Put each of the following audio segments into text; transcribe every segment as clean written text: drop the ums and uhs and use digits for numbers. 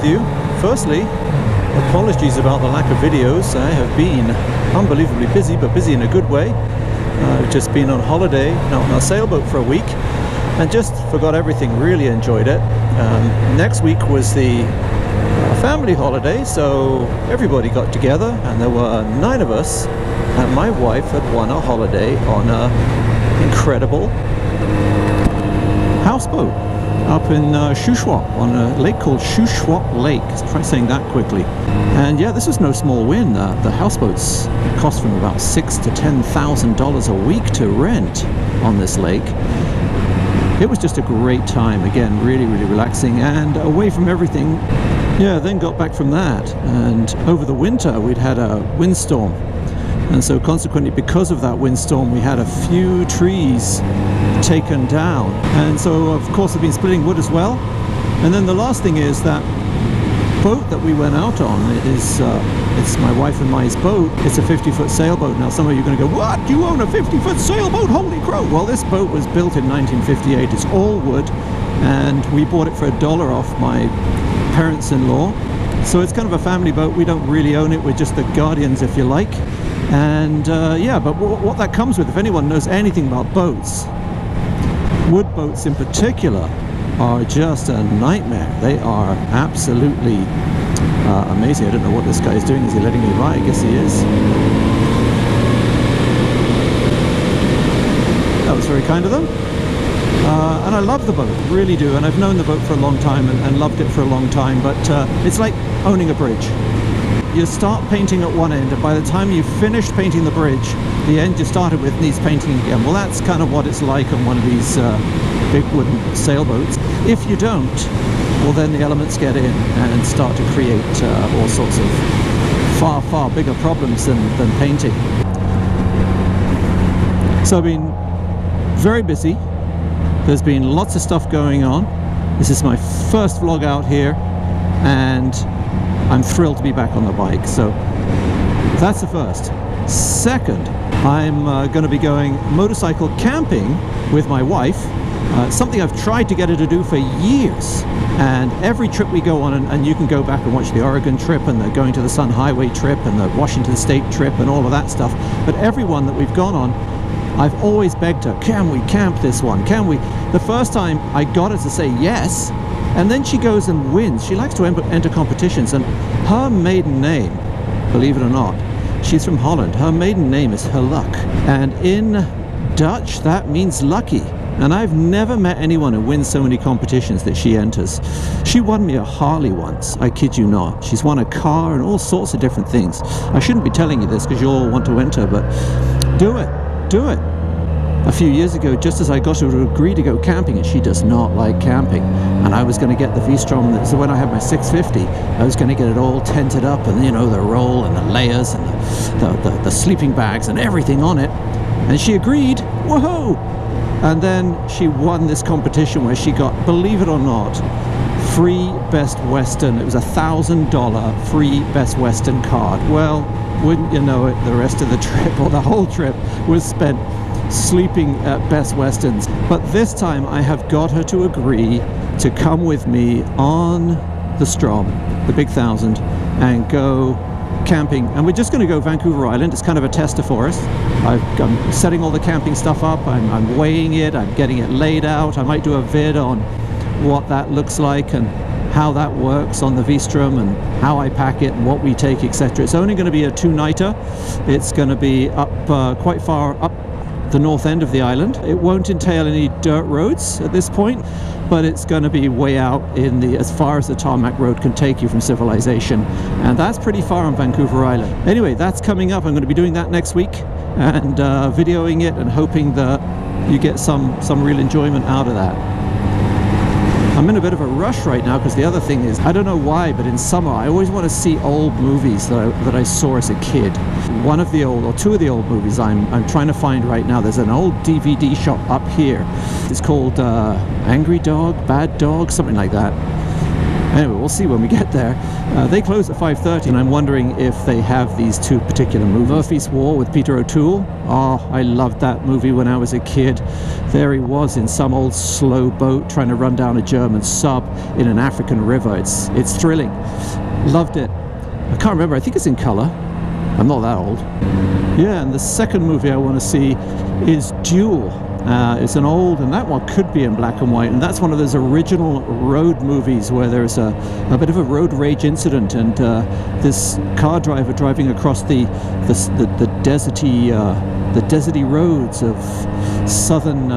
with you. Firstly, apologies about the lack of videos. I have been unbelievably busy, but busy in a good way. I've just been on holiday, out on a sailboat for a week, and just forgot everything, really enjoyed it. Next week was the family holiday, so everybody got together, and there were 9 of us, and my wife had won a holiday on a incredible houseboat up in Shuswap, on a lake called Shuswap Lake. Let's try saying that quickly. And yeah, this was no small win. The houseboats cost from about $6,000 to $10,000 a week to rent on this lake. It was just a great time. Again, really, really relaxing and away from everything. Yeah, then got back from that, and over the winter we'd had a windstorm, and so consequently, because of that windstorm, we had a few trees taken down, and so of course I've been splitting wood as well. And then the last thing is that boat that we went out on is it's my wife and Mai's boat. It's a 50-foot sailboat. Now some of you are going to go, what, you own a 50-foot sailboat? Holy crow! Well, this boat was built in 1958. It's all wood, and we bought it for $1 off my parents-in-law. So it's kind of a family boat. We don't really own it. We're just the guardians, if you like. And yeah, but what that comes with, if anyone knows anything about boats, wood boats in particular are just a nightmare. They are absolutely amazing. I don't know what this guy is doing. Is he letting me by? I guess he is. That was very kind of them. And I love the boat, really do, and I've known the boat for a long time and loved it for a long time, but it's like owning a bridge. You start painting at one end, and by the time you've finished painting the bridge, the end you started with needs painting again. Well, that's kind of what it's like on one of these big wooden sailboats. If you don't, well, then the elements get in and start to create all sorts of far, far bigger problems than painting. So I've been very busy. There's been lots of stuff going on. This is my first vlog out here, and I'm thrilled to be back on the bike. So that's the first. Second, I'm going to be going motorcycle camping with my wife. Something I've tried to get her to do for years. And every trip we go on, and you can go back and watch the Oregon trip and the going to the Sun Highway trip and the Washington State trip and all of that stuff. But every one that we've gone on, I've always begged her, can we camp this one? Can we? The first time I got her to say yes, and then she goes and wins. She likes to enter competitions, and her maiden name, believe it or not, she's from Holland. Her maiden name is Geluk, and in Dutch that means lucky. And I've never met anyone who wins so many competitions that she enters. She won me a Harley once, I kid you not. She's won a car and all sorts of different things. I shouldn't be telling you this because you all want to enter, but do it. Do it. A few years ago, just as I got her to agree to go camping, and she does not like camping, and I was going to get the Vstrom, so when I had my 650, I was going to get it all tented up, and you know, the roll and the layers and the sleeping bags and everything on it, and she agreed. Woohoo! And then she won this competition where she got, believe it or not, free Best Western. It was $1,000 free Best Western card. Well, wouldn't you know it, the rest of the trip, or the whole trip, was spent sleeping at Best Westerns. But this time I have got her to agree to come with me on the Strom, the big 1000, and go camping. And we're just going to go Vancouver Island. It's kind of a tester for us. I'm setting all the camping stuff up. I'm weighing it. I'm getting it laid out. I might do a vid on what that looks like and how that works on the Vstrom and how I pack it and what we take, etc. It's only going to be a 2-nighter. It's going to be up quite far up the north end of the island. It won't entail any dirt roads at this point, but it's going to be way out in the, as far as the tarmac road can take you from civilization, and that's pretty far on Vancouver Island. Anyway, that's coming up. I'm going to be doing that next week and videoing it and hoping that you get some real enjoyment out of that. I'm in a bit of a rush right now because the other thing is, I don't know why, but in summer I always want to see old movies that I saw as a kid. One of the old, or two of the old movies I'm trying to find right now. There's an old DVD shop up here. It's called Angry Dog, Bad Dog, something like that. Anyway, we'll see when we get there. They close at 5:30, and I'm wondering if they have these two particular movies. Murphy's War with Peter O'Toole. Oh, I loved that movie when I was a kid. There he was in some old slow boat trying to run down a German sub in an African river. It's thrilling. Loved it. I can't remember. I think it's in color. I'm not that old. Yeah, and the second movie I want to see is Duel. It's an old, and that one could be in black and white, and that's one of those original road movies where there's a bit of a road rage incident, and this car driver driving across the deserty roads of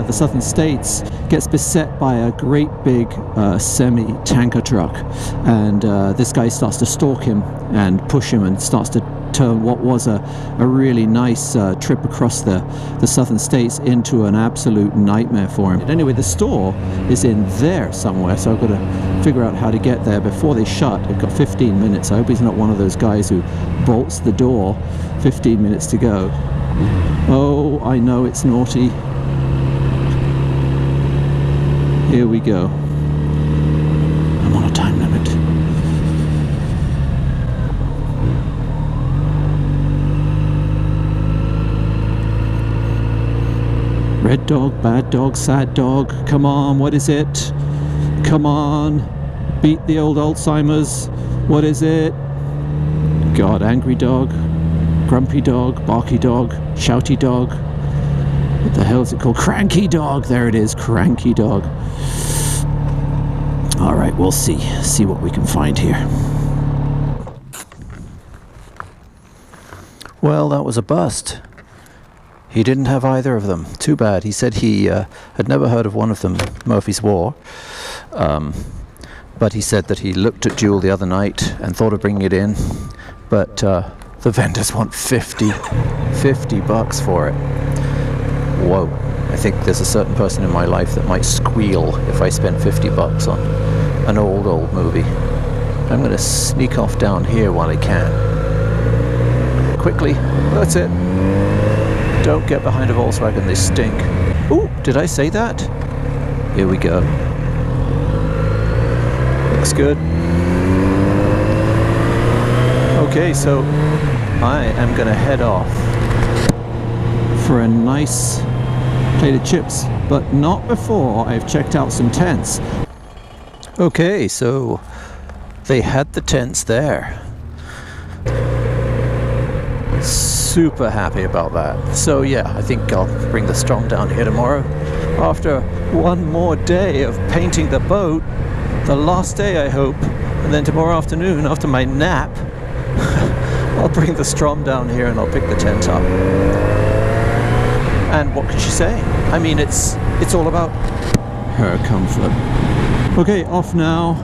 the southern states gets beset by a great big semi-tanker truck, and this guy starts to stalk him and push him and starts to turn what was a really nice trip across the southern states into an absolute nightmare for him. And anyway, the store is in there somewhere, so I've got to figure out how to get there before they shut. I've got 15 minutes. I hope he's not one of those guys who bolts the door 15 minutes to go. Oh, I know it's naughty. Here we go. I'm on a time limit. Red dog, bad dog, sad dog. Come on, what is it? Come on. Beat the old Alzheimer's. What is it? God, angry dog, grumpy dog, barky dog, shouty dog. What the hell is it called? Cranky dog. There it is, cranky dog. All right, we'll see what we can find here. Well, that was a bust. He didn't have either of them. Too bad. He said he had never heard of one of them, Murphy's War. But he said that he looked at Duel the other night and thought of bringing it in. But the vendors want $50 for it. Whoa. I think there's a certain person in my life that might squeal if I spent $50 on an old movie. I'm going to sneak off down here while I can. Quickly. That's it. Don't get behind a Volkswagen, they stink. Ooh, did I say that? Here we go. Looks good. Okay, so I am going to head off for a nice plate of chips, but not before I've checked out some tents. Okay, so they had the tents there. Super happy about that. So yeah, I think I'll bring the Vstrom down here tomorrow. After one more day of painting the boat, the last day I hope, and then tomorrow afternoon after my nap, I'll bring the Vstrom down here and I'll pick the tent up. And what can she say? I mean, it's all about her comfort. Okay, off now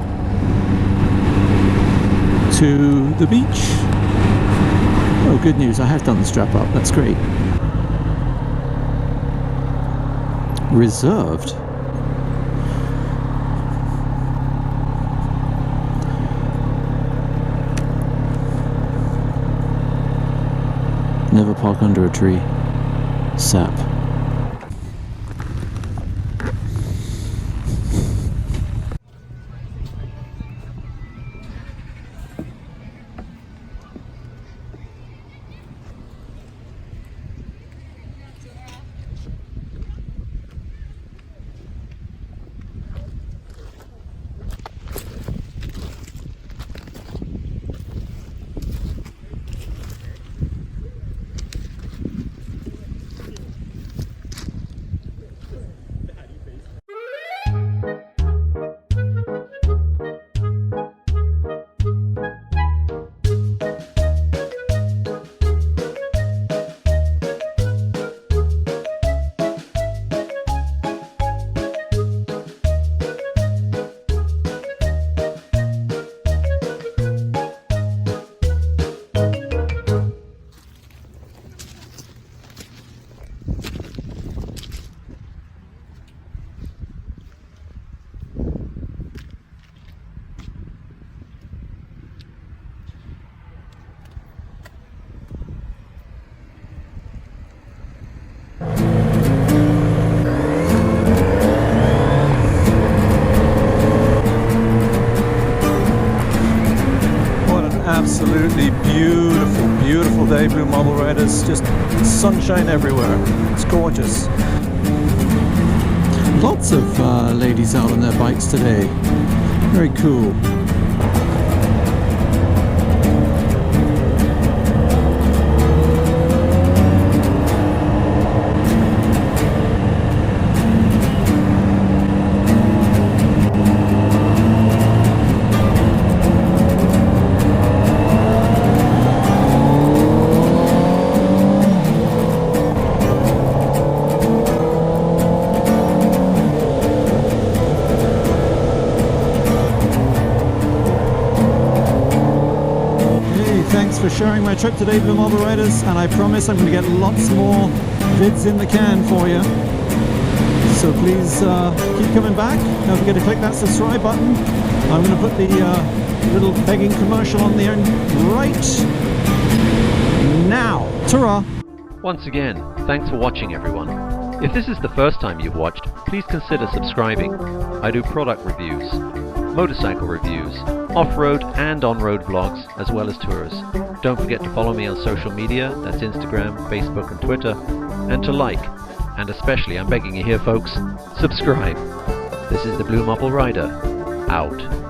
to the beach. Oh, good news, I have done the strap up, that's great. Reserved? Never park under a tree. Sap. Riders, just sunshine everywhere. It's gorgeous. Lots of ladies out on their bikes today. Very cool. Thanks for sharing my trip today, Blue Marble Riders, and I promise I'm going to get lots more vids in the can for you. So please keep coming back. Don't forget to click that subscribe button. I'm going to put the little begging commercial on the end right now. Ta-ra! Once again, thanks for watching, everyone. If this is the first time you've watched, please consider subscribing. I do product reviews, motorcycle reviews, off-road and on-road vlogs, as well as tours. Don't forget to follow me on social media, that's Instagram, Facebook and Twitter, and to like, and especially, I'm begging you here folks, subscribe. This is the Blue Marble Rider, out.